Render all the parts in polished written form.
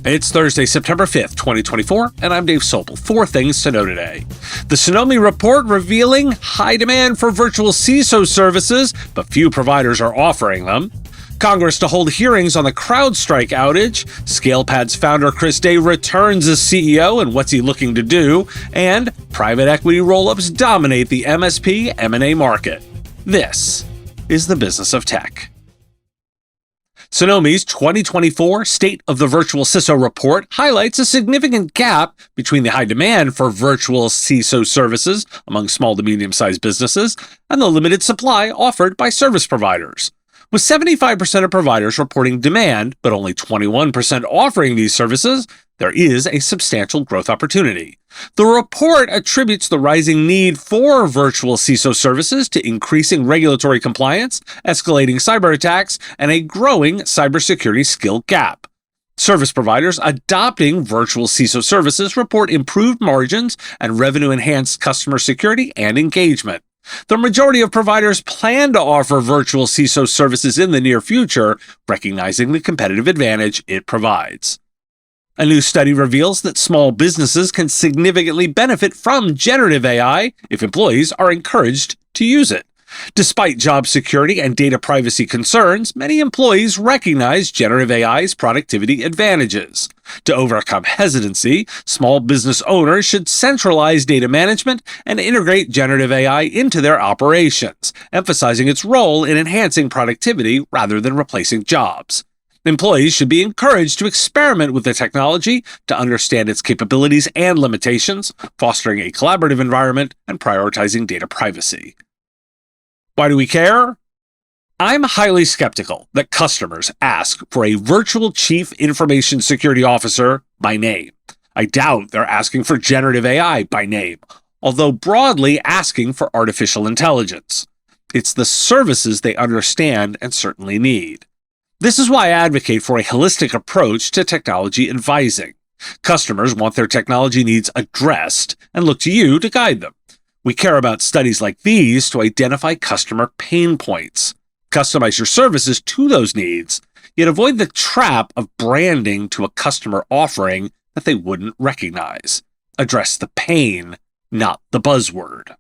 It's Thursday, September 5th, 2024, and I'm Dave Sobel. 4 things to know today. The Cynomi report revealing high demand for virtual CISO services, but few providers are offering them. Congress to hold hearings on the CrowdStrike outage. ScalePad's founder Chris Day returns as CEO, and what's he looking to do? And private equity rollups dominate the MSP M&A market. This is the business of tech. Cynomi's 2024 State of the Virtual CISO report highlights a significant gap between the high demand for virtual CISO services among small to medium-sized businesses and the limited supply offered by service providers. With 75% of providers reporting demand, but only 21% offering these services, there is a substantial growth opportunity. The report attributes the rising need for virtual CISO services to increasing regulatory compliance, escalating cyber attacks, and a growing cybersecurity skill gap. Service providers adopting virtual CISO services report improved margins and revenue-enhanced customer security and engagement. The majority of providers plan to offer virtual CISO services in the near future, recognizing the competitive advantage it provides. A new study reveals that small businesses can significantly benefit from generative AI if employees are encouraged to use it. Despite job security and data privacy concerns, many employees recognize generative AI's productivity advantages. To overcome hesitancy, small business owners should centralize data management and integrate generative AI into their operations, emphasizing its role in enhancing productivity rather than replacing jobs. Employees should be encouraged to experiment with the technology to understand its capabilities and limitations, fostering a collaborative environment and prioritizing data privacy. Why do we care? I'm highly skeptical that customers ask for a virtual chief information security officer by name. I doubt they're asking for generative AI by name, although broadly asking for artificial intelligence. It's the services they understand and certainly need. This is why I advocate for a holistic approach to technology advising. Customers want their technology needs addressed and look to you to guide them. We care about studies like these to identify customer pain points. Customize your services to those needs, yet avoid the trap of branding to a customer offering that they wouldn't recognize. Address the pain, not the buzzword.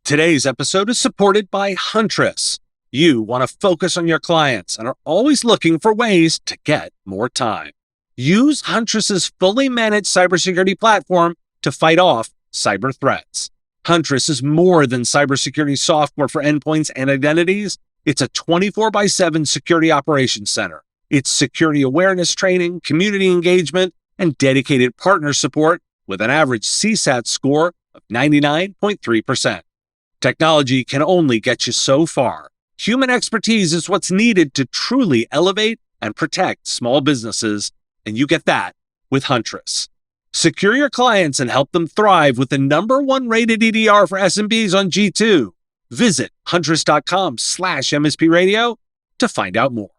Today's episode is supported by Huntress. You want to focus on your clients and are always looking for ways to get more time. Use Huntress's fully managed cybersecurity platform to fight off cyber threats. Huntress is more than cybersecurity software for endpoints and identities. It's a 24/7 security operations center. It's security awareness training, community engagement, and dedicated partner support with an average CSAT score of 99.3%. Technology can only get you so far. Human expertise is what's needed to truly elevate and protect small businesses, and you get that with Huntress. Secure your clients and help them thrive with the #1 rated EDR for SMBs on G2. Visit huntress.com/MSP Radio to find out more.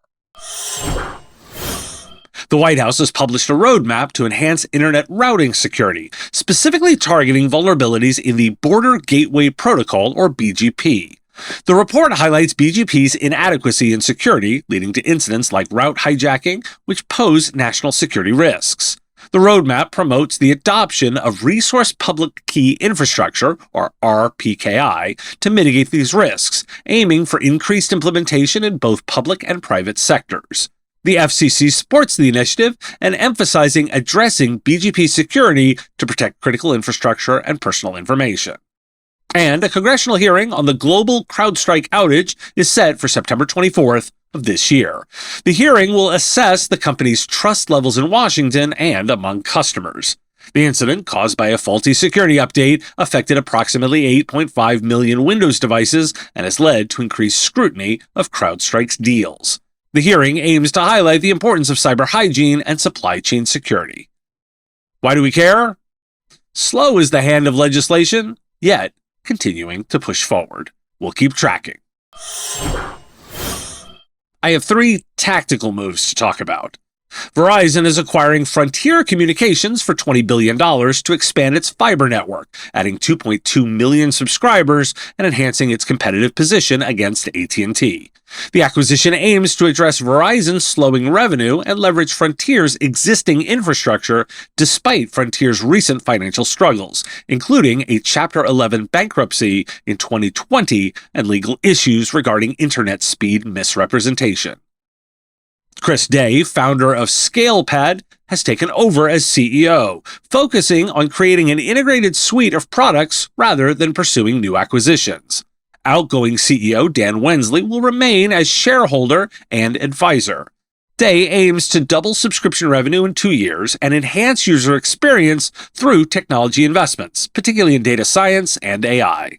The White House has published a roadmap to enhance internet routing security, specifically targeting vulnerabilities in the Border Gateway Protocol, or BGP. The report highlights BGP's inadequacy in security, leading to incidents like route hijacking, which pose national security risks. The roadmap promotes the adoption of Resource Public Key Infrastructure, or RPKI, to mitigate these risks, aiming for increased implementation in both public and private sectors. The FCC supports the initiative and emphasizing addressing BGP security to protect critical infrastructure and personal information. And a congressional hearing on the global CrowdStrike outage is set for September 24th of this year. The hearing will assess the company's trust levels in Washington and among customers. The incident, caused by a faulty security update, affected approximately 8.5 million Windows devices and has led to increased scrutiny of CrowdStrike's deals. The hearing aims to highlight the importance of cyber hygiene and supply chain security. Why do we care? Slow is the hand of legislation, yet continuing to push forward. We'll keep tracking. I have 3 tactical moves to talk about. Verizon is acquiring Frontier Communications for $20 billion to expand its fiber network, adding 2.2 million subscribers and enhancing its competitive position against AT&T. The acquisition aims to address Verizon's slowing revenue and leverage Frontier's existing infrastructure despite Frontier's recent financial struggles, including a Chapter 11 bankruptcy in 2020 and legal issues regarding internet speed misrepresentation. Chris Day, founder of ScalePad, has taken over as CEO, focusing on creating an integrated suite of products rather than pursuing new acquisitions. Outgoing CEO Dan Wensley will remain as shareholder and advisor. Day aims to double subscription revenue in 2 years and enhance user experience through technology investments, particularly in data science and AI.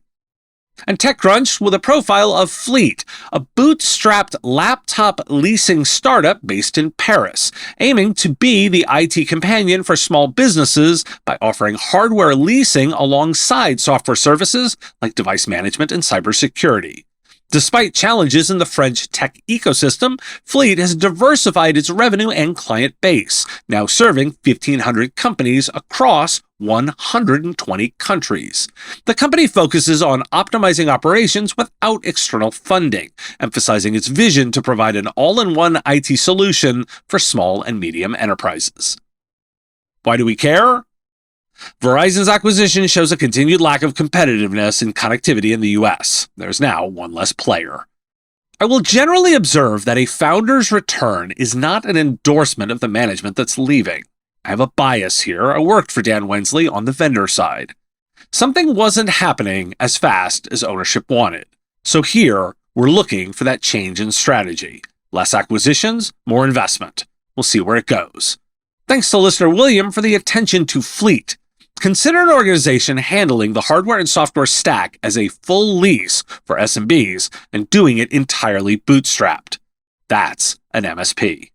And TechCrunch with a profile of Fleet, a bootstrapped laptop leasing startup based in Paris, aiming to be the IT companion for small businesses by offering hardware leasing alongside software services like device management and cybersecurity. Despite challenges in the French tech ecosystem, Fleet has diversified its revenue and client base, now serving 1,500 companies across 120 countries. The company focuses on optimizing operations without external funding, emphasizing its vision to provide an all-in-one IT solution for small and medium enterprises. Why do we care? Verizon's acquisition shows a continued lack of competitiveness in connectivity in the US. There's now one less player. I will generally observe that a founder's return is not an endorsement of the management that's leaving. I have a bias here. I worked for Dan Wensley on the vendor side. Something wasn't happening as fast as ownership wanted. So here, we're looking for that change in strategy. Less acquisitions, more investment. We'll see where it goes. Thanks to listener William for the attention to Fleet. Consider an organization handling the hardware and software stack as a full lease for SMBs and doing it entirely bootstrapped. That's an MSP.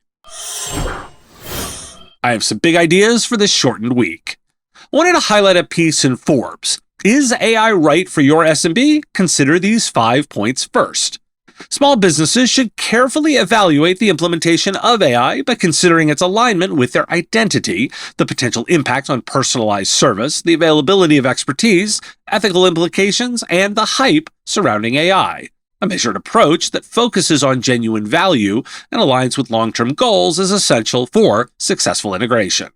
I have some big ideas for this shortened week. I wanted to highlight a piece in Forbes. Is AI right for your SMB? Consider these 5 points first. Small businesses should carefully evaluate the implementation of AI by considering its alignment with their identity, the potential impact on personalized service, the availability of expertise, ethical implications, and the hype surrounding AI. A measured approach that focuses on genuine value and aligns with long-term goals is essential for successful integration.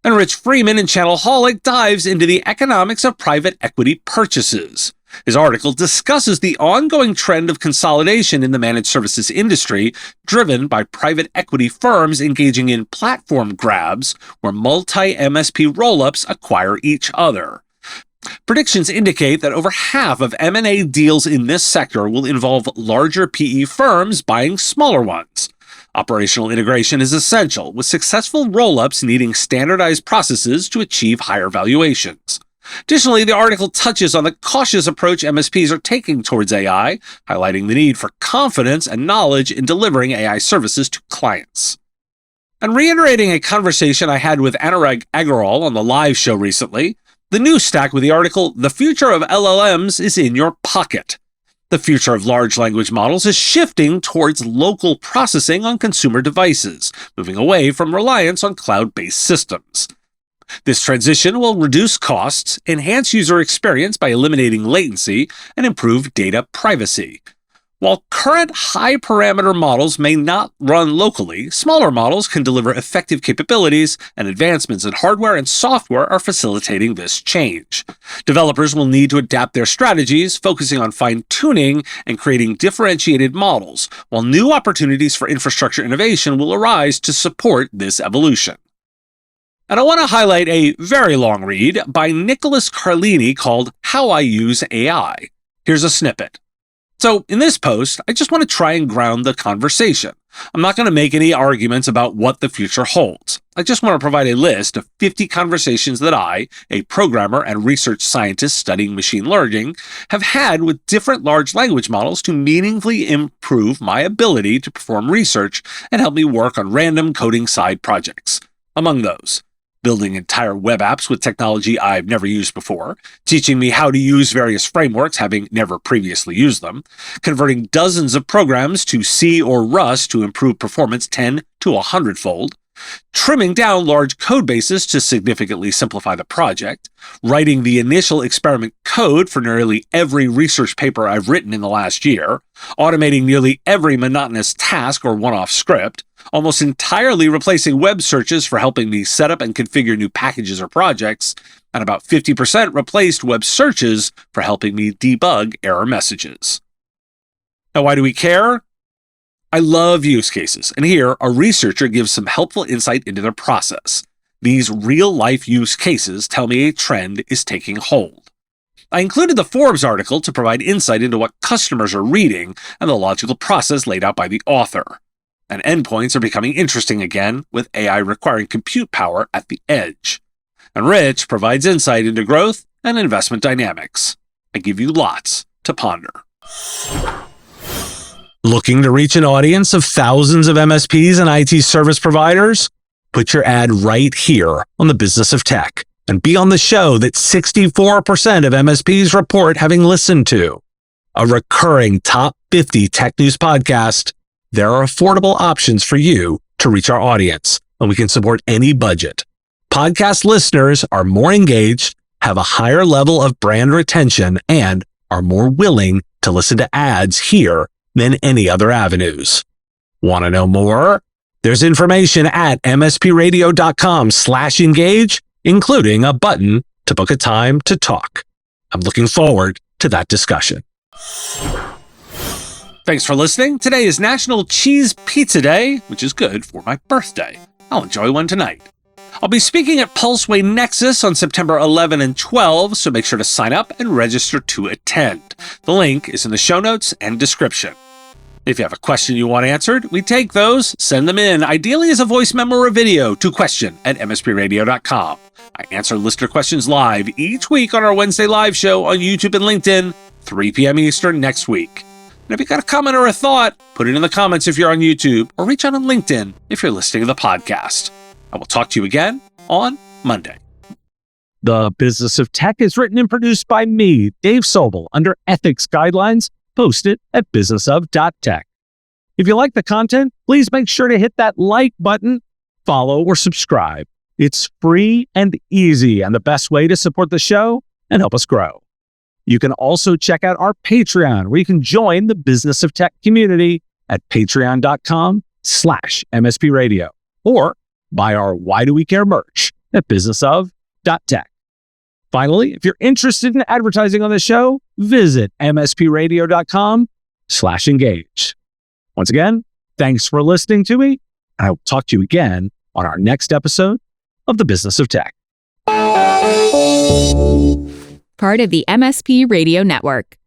And Rich Freeman in Channelholic dives into the economics of private equity purchases. His article discusses the ongoing trend of consolidation in the managed services industry, driven by private equity firms engaging in platform grabs where multi-MSP rollups acquire each other. Predictions indicate that over half of M&A deals in this sector will involve larger PE firms buying smaller ones. Operational integration is essential, with successful rollups needing standardized processes to achieve higher valuations. Additionally, the article touches on the cautious approach MSPs are taking towards AI, highlighting the need for confidence and knowledge in delivering AI services to clients. And reiterating a conversation I had with Anurag Agarwal on the live show recently, the news stack with the article, "The Future of LLMs is in Your Pocket." The future of large language models is shifting towards local processing on consumer devices, moving away from reliance on cloud-based systems. This transition will reduce costs, enhance user experience by eliminating latency, and improve data privacy. While current high-parameter models may not run locally, smaller models can deliver effective capabilities, and advancements in hardware and software are facilitating this change. Developers will need to adapt their strategies, focusing on fine-tuning and creating differentiated models, while new opportunities for infrastructure innovation will arise to support this evolution. And I want to highlight a very long read by Nicholas Carlini called How I Use AI. Here's a snippet. So in this post, I just want to try and ground the conversation. I'm not going to make any arguments about what the future holds. I just want to provide a list of 50 conversations that I, a programmer and research scientist studying machine learning, have had with different large language models to meaningfully improve my ability to perform research and help me work on random coding side projects. Among those, building entire web apps with technology I've never used before, teaching me how to use various frameworks having never previously used them, converting dozens of programs to C or Rust to improve performance 10 to 100-fold, trimming down large code bases to significantly simplify the project, writing the initial experiment code for nearly every research paper I've written in the last year, automating nearly every monotonous task or one-off script, almost entirely replacing web searches for helping me set up and configure new packages or projects, and about 50% replaced web searches for helping me debug error messages. Now, why do we care? I love use cases, and here a researcher gives some helpful insight into their process. These real-life use cases tell me a trend is taking hold. I included the Forbes article to provide insight into what customers are reading and the logical process laid out by the author. And endpoints are becoming interesting again, with AI requiring compute power at the edge. And Rich provides insight into growth and investment dynamics. I give you lots to ponder. Looking to reach an audience of thousands of MSPs and IT service providers? Put your ad right here on the Business of Tech and be on the show that 64% of MSPs report having listened to. A recurring top 50 tech news podcast. There are affordable options for you to reach our audience, and we can support any budget. Podcast listeners are more engaged, have a higher level of brand retention, and are more willing to listen to ads here than any other avenues. Want to know more? There's information at mspradio.com/engage, including a button to book a time to talk. I'm looking forward to that discussion. Thanks for listening. Today is National Cheese Pizza Day, which is good for my birthday. I'll enjoy one tonight. I'll be speaking at Pulseway Nexus on September 11 and 12, so make sure to sign up and register to attend. The link is in the show notes and description. If you have a question you want answered, we take those, send them in, ideally as a voice memo or video, to question@mspradio.com. I answer listener questions live each week on our Wednesday live show on YouTube and LinkedIn, 3 p.m. Eastern next week. And if you got a comment or a thought, put it in the comments if you're on YouTube, or reach out on LinkedIn if you're listening to the podcast. I will talk to you again on Monday. The Business of Tech is written and produced by me, Dave Sobel, under ethics guidelines posted at businessof.tech. If you like the content, please make sure to hit that like button, follow, or subscribe. It's free and easy and the best way to support the show and help us grow. You can also check out our Patreon, where you can join the Business of Tech community at patreon.com/MSP Radio, or buy our Why Do We Care merch at businessof.tech. Finally, if you're interested in advertising on the show, visit mspradio.com/engage. Once again, thanks for listening to me, and I will talk to you again on our next episode of the Business of Tech. Part of the MSP Radio Network.